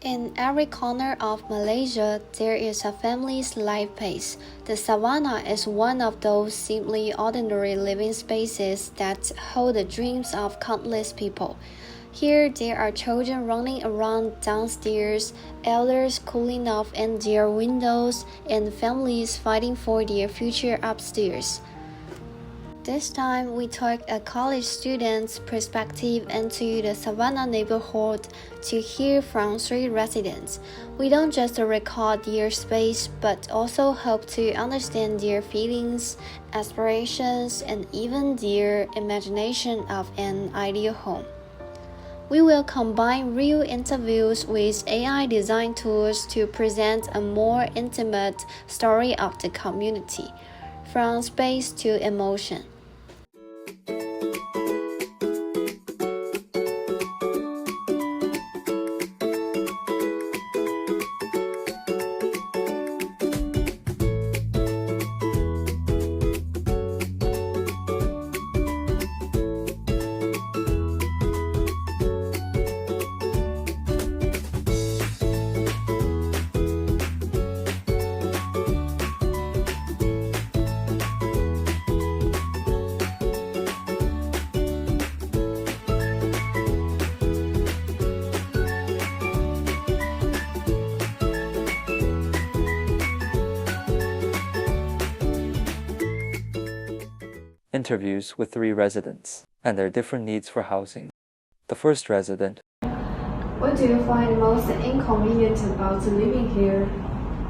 In every corner of Malaysia, there is a family's life pace. The savannah is one of those seemingly ordinary living spaces that hold the dreams of countless people. Here, there are children running around downstairs, elders cooling off in their windows, and families fighting for their future upstairs. This time, we took a college student's perspective into the Savannah neighborhood to hear from street residents. We don't just record their space, but also hope to understand their feelings, aspirations, and even their imagination of an ideal home. We will combine real interviews with AI design tools to present a more intimate story of the community, from space to emotion. Interviews with 3 residents and their different needs for housing. The first resident. What do you find most inconvenient about living here?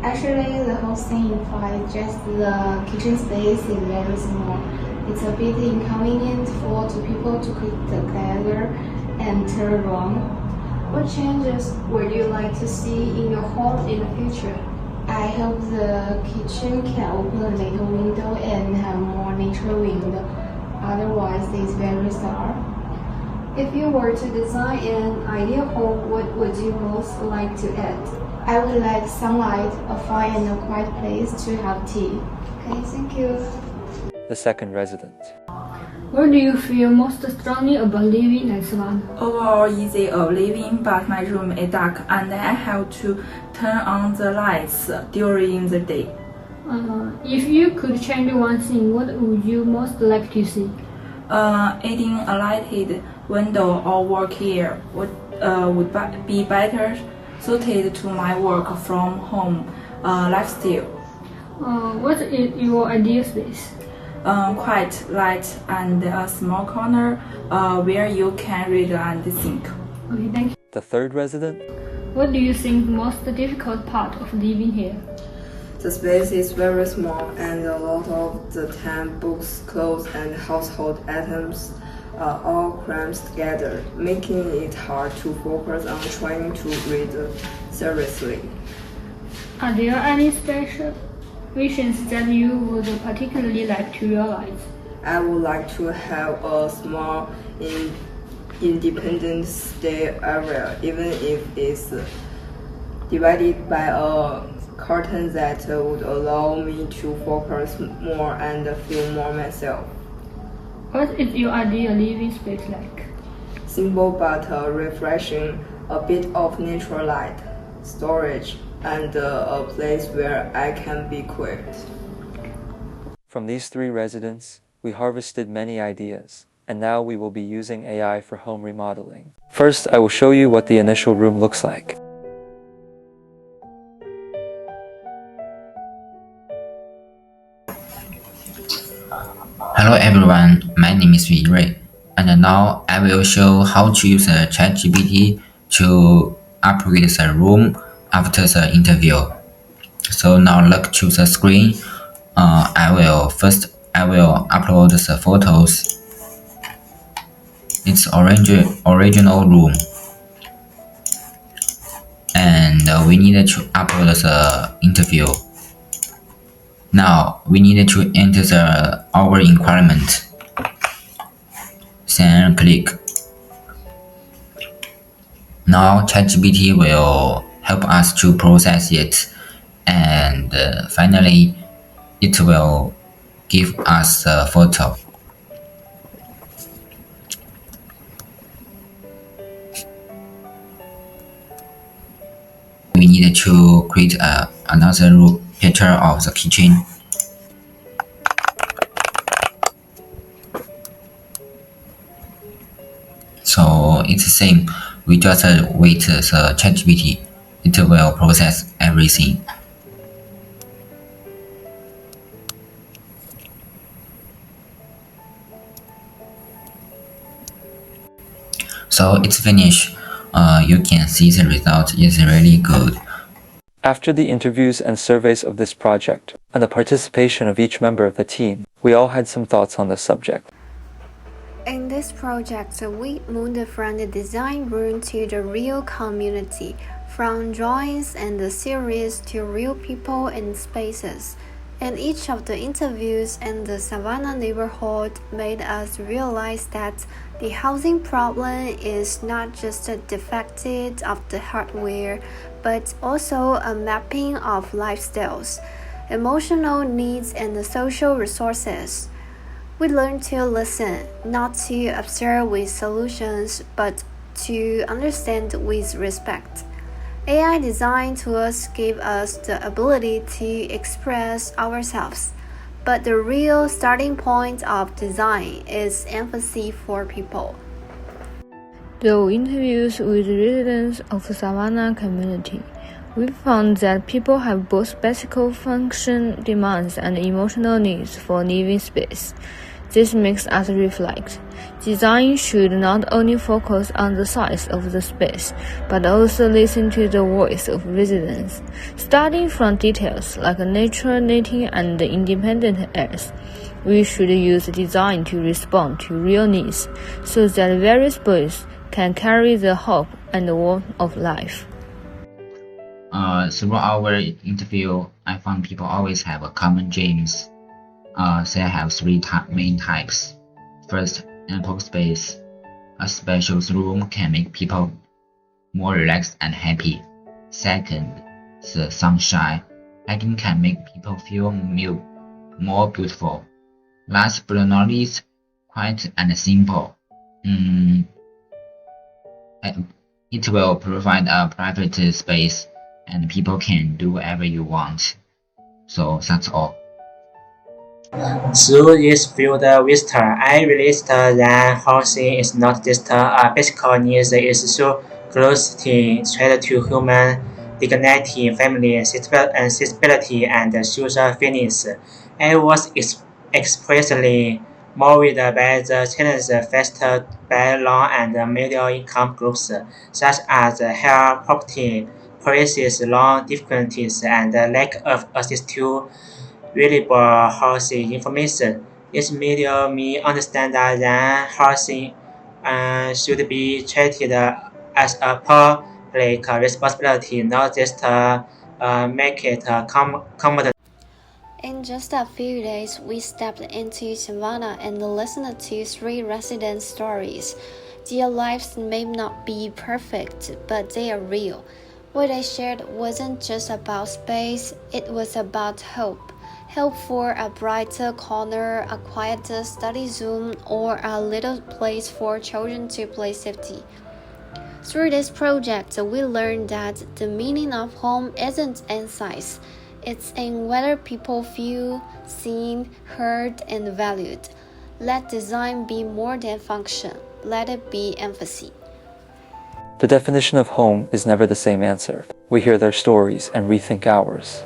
Actually, the whole thing implies just the kitchen space is very small. It's a bit inconvenient for two people to cook together and turn around. What changes would you like to see in your home in the future? I hope the kitchen can open a little window and have more natural window. Otherwise, it's very stark. If you were to design an ideal home, what would you most like to add? I would like sunlight, a fire, and a quiet place to have tea. Okay, thank you. The second resident. What do you feel most strongly about living at Savannah? Overall easy of living, but my room is dark and I have to turn on the lights during the day. If you could change one thing, what would you most like to see? Adding a lighted window or work here would be better suited to my work from home lifestyle. What is your ideal space? Quite light and a small corner where you can read and think. Okay, thank you. The third resident. What do you think the most difficult part of living here? The space is very small and a lot of the time books, clothes and household items are all crammed together, making it hard to focus on trying to read seriously. Are there any special visions that you would particularly like to realize? I would like to have a small independent stay area, even if it's divided by a curtain that would allow me to focus more and feel more myself. What is your ideal living space like? Simple but refreshing, a bit of natural light, storage, and a place where I can be quiet. From these 3 residents, we harvested many ideas, and now we will be using AI for home remodeling. First, I will show you what the initial room looks like. Hello everyone, my name is Ray, and now I will show how to use ChatGPT to upgrade the room after the interview. So now look to the screen. I will upload the photos. It's original room, and we need to upload the interview. Now we need to enter our requirement. Then click. Now ChatGPT will help us to process it, and finally it will give us a photo. need to create another picture of the kitchen. So it's the same. We just wait the ChatGPT. It will process everything. So it's finished. You can see the result is really good. After the interviews and surveys of this project, and the participation of each member of the team, we all had some thoughts on the subject. In this project, we moved from the design room to the real community, from drawings and the series to real people and spaces. And each of the interviews in the Savannah neighborhood made us realize that the housing problem is not just a defect of the hardware, but also a mapping of lifestyles, emotional needs, and the social resources. We learn to listen, not to observe with solutions, but to understand with respect. AI design tools give us the ability to express ourselves, but the real starting point of design is empathy for people. Through interviews with residents of the Savannah community, we found that people have both basic function demands and emotional needs for living space. This makes us reflect. Design should not only focus on the size of the space, but also listen to the voice of residents. Starting from details like nature, lighting, and independent airs, we should use design to respond to real needs, so that various spaces can carry the hope and warmth of life. Through our interview, I found people always have common dreams. They have three main types. First, ample space. A spacious room can make people more relaxed and happy. Second, the sunshine. Lighting can make people feel more beautiful. Last but not least, quiet and simple. It will provide a private space and people can do whatever you want. So that's all. Through this field visit, I realized that housing is not just a basic need, it is so closely tied to human dignity, family stability, and social fitness. I was especially moved by the challenges faced by low and middle income groups, such as higher property prices, loan difficulties, and lack of access to reliable housing information. It made me understand that housing should be treated as a public responsibility, not just make it commodity. In just a few days, we stepped into Savannah and listened to 3 residents' stories. Their lives may not be perfect, but they are real. What they shared wasn't just about space, it was about hope. Hope for a brighter corner, a quieter study zone, or a little place for children to play safety. Through this project, we learned that the meaning of home isn't in size. It's in whether people feel seen, heard, and valued. Let design be more than function. Let it be empathy. The definition of home is never the same answer. We hear their stories and rethink ours.